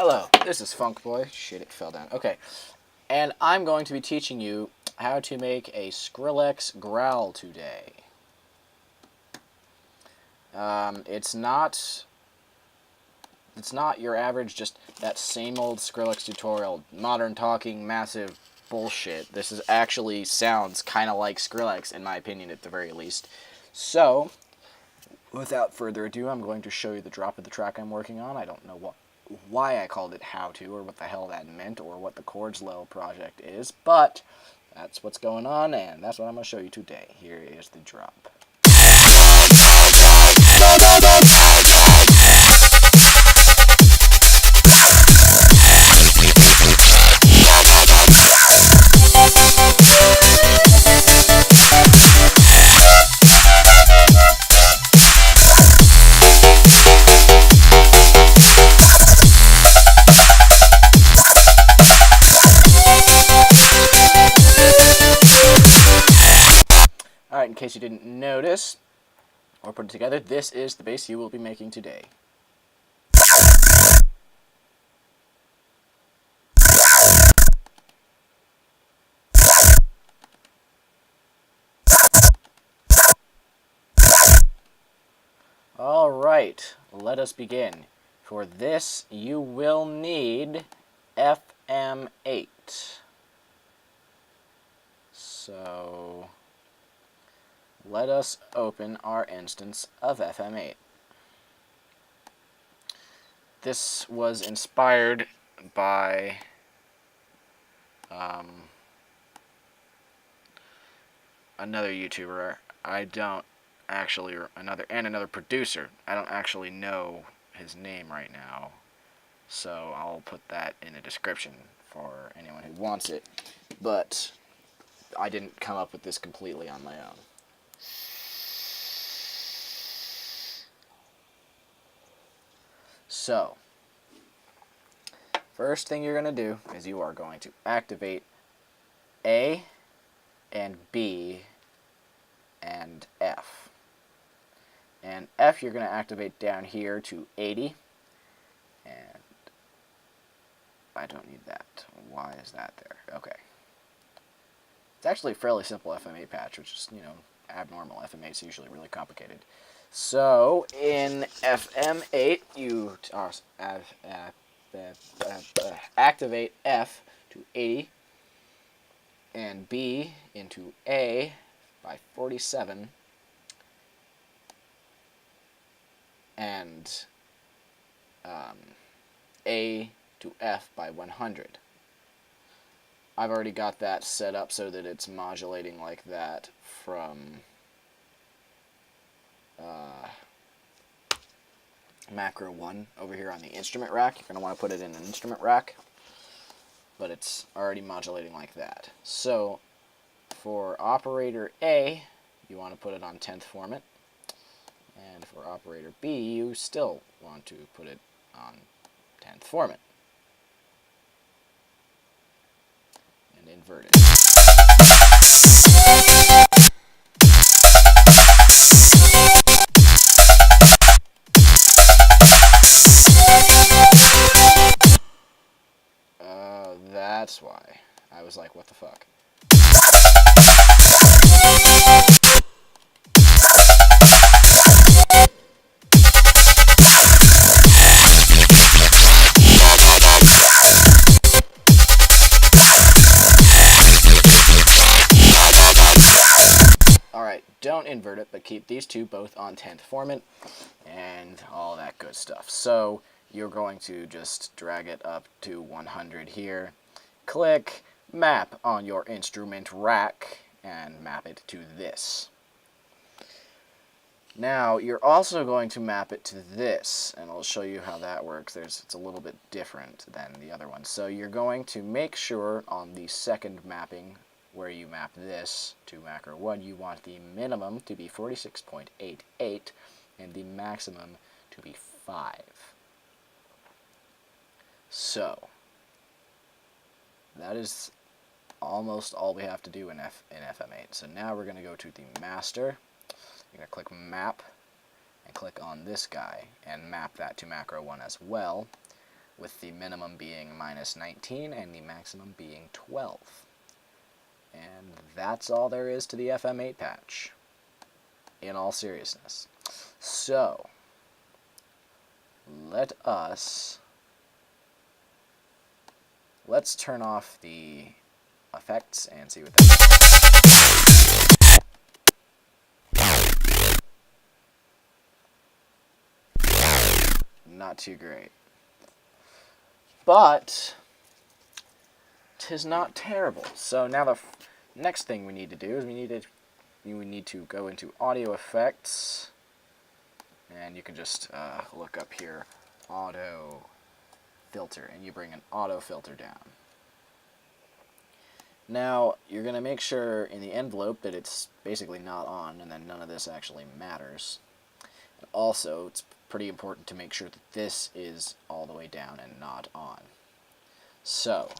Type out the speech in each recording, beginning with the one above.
Hello, this is Funk Boy. Shit, it fell down. Okay, and I'm going to be teaching you how to make a Skrillex growl today. It's not your average, just that same old Skrillex tutorial, modern talking, massive bullshit. This is actually sounds kind of like Skrillex, in my opinion, at the very least. So, without further ado, I'm going to show you the drop of the track I'm working on. I don't know why I called it How To, or what the hell that meant, or what the Chords Low project is, but that's what's going on, and that's what I'm going to show you today. Here is the drop. Alright, in case you didn't notice, or put it together, this is the bass you will be making today. Alright, let us begin. For this, you will need FM8. So, let us open our instance of FM8. This was inspired by another YouTuber. Another producer. I don't actually know his name right now, so I'll put that in the description for anyone who wants it. But I didn't come up with this completely on my own. So, first thing you're going to do is you are going to activate A and B and F. And F you're going to activate down here to 80. And I don't need that. Why is that there? Okay. It's actually a fairly simple FM8 patch, which is, abnormal. FM8 is usually really complicated. So, in FM8, you activate F to 80 and B into A by 47 and A to F by 100. I've already got that set up so that it's modulating like that from macro 1 over here on the instrument rack. You're going to want to put it in an instrument rack, but it's already modulating like that. So for operator A, you want to put it on 10th format, and for operator B, you still want to put it on 10th format and invert it. That's why. I was like, what the fuck? Alright, don't invert it, but keep these two both on 10th format and all that good stuff. So, you're going to just drag it up to 100 here. Click Map on your instrument rack and map it to this. Now, you're also going to map it to this, and I'll show you how that works. It's a little bit different than the other one. So you're going to make sure on the second mapping where you map this to macro 1, you want the minimum to be 46.88 and the maximum to be 5. So, that is almost all we have to do in FM8. So now we're going to go to the master. You're going to click map and click on this guy and map that to macro 1 as well. with the minimum being -19 and the maximum being 12. And that's all there is to the FM8 patch, in all seriousness. So, let's turn off the effects and see what that does. Not too great. But 'tis not terrible. So now the next thing we need to do is we need to go into audio effects, and you can just look up here, auto filter, and you bring an auto filter down. Now you're going to make sure in the envelope that it's basically not on, and then none of this actually matters. And also, it's pretty important to make sure that this is all the way down and not on. So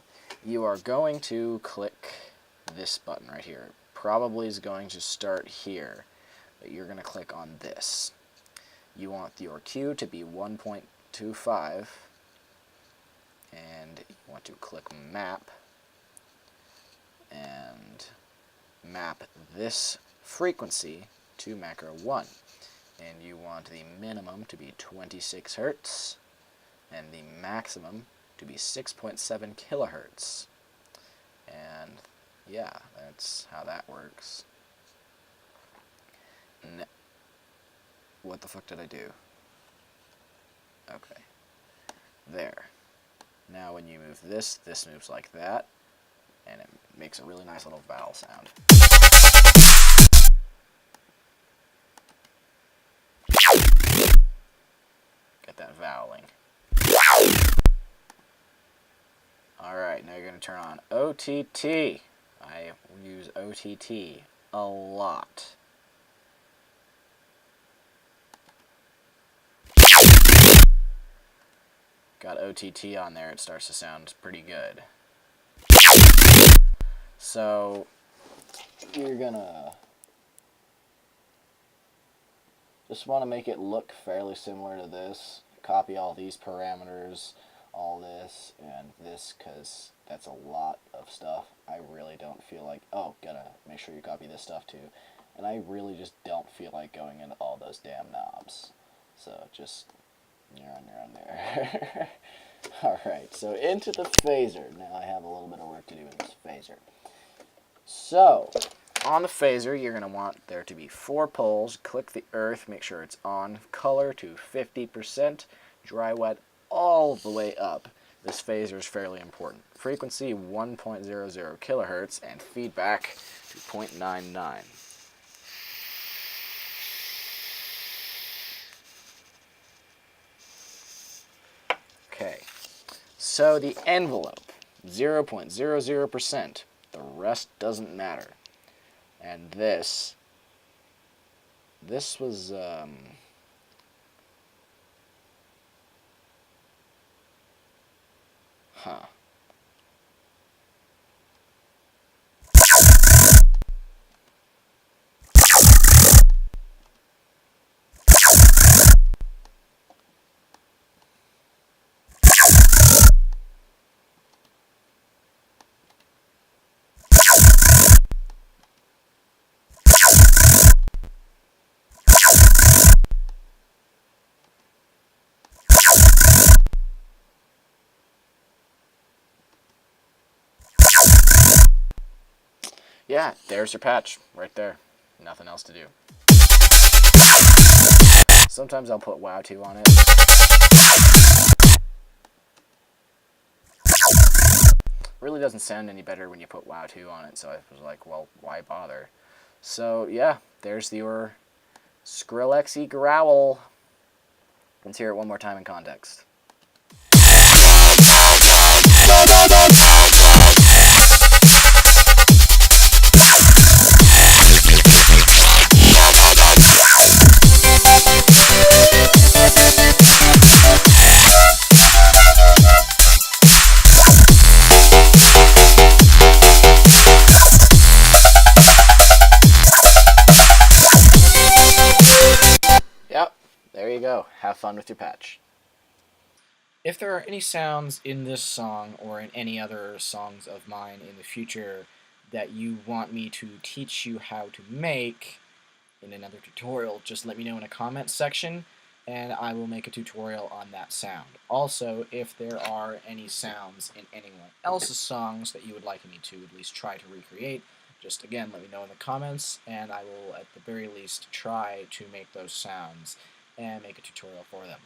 you are going to click this button right here. It probably is going to start here, but you're going to click on this. You want your Q to be 1.25, and you want to click map and map this frequency to macro 1, and you want the minimum to be 26 Hertz and the maximum to be 6.7 kilohertz. And yeah, that's how that works. What the fuck did I do? Okay. There. Now when you move this, this moves like that, and it makes a really nice little vowel sound. Get that voweling. Alright, now you're going to turn on OTT. I use OTT a lot. Got OTT on there, it starts to sound pretty good. So, you're gonna just want to make it look fairly similar to this. Copy all these parameters, all this, and this, because that's a lot of stuff. I really don't feel like, oh, gotta make sure you copy this stuff too. And I really just don't feel like going into all those damn knobs. So just, you're on there. Alright, so into the phaser. Now I have a little bit of work to do with this phaser. So, on the phaser, you're going to want there to be 4 poles. Click the earth, make sure it's on. Color to 50%. Dry wet all the way up. This phaser is fairly important. Frequency 1.00 kilohertz and feedback to 0.99. Okay, so the envelope, 0.00%. The rest doesn't matter. And this was, yeah, there's your patch right there. Nothing else to do. Sometimes I'll put WoW2 on it. Really doesn't sound any better when you put WoW2 on it, so I was like, well, why bother? So yeah, there's your Skrillex-y growl. Let's hear it one more time in context. Yep, there you go. Have fun with your patch. If there are any sounds in this song or in any other songs of mine in the future that you want me to teach you how to make in another tutorial, just let me know in a comment section and I will make a tutorial on that sound. Also, if there are any sounds in anyone else's songs that you would like me to at least try to recreate, just again let me know in the comments and I will at the very least try to make those sounds and make a tutorial for them.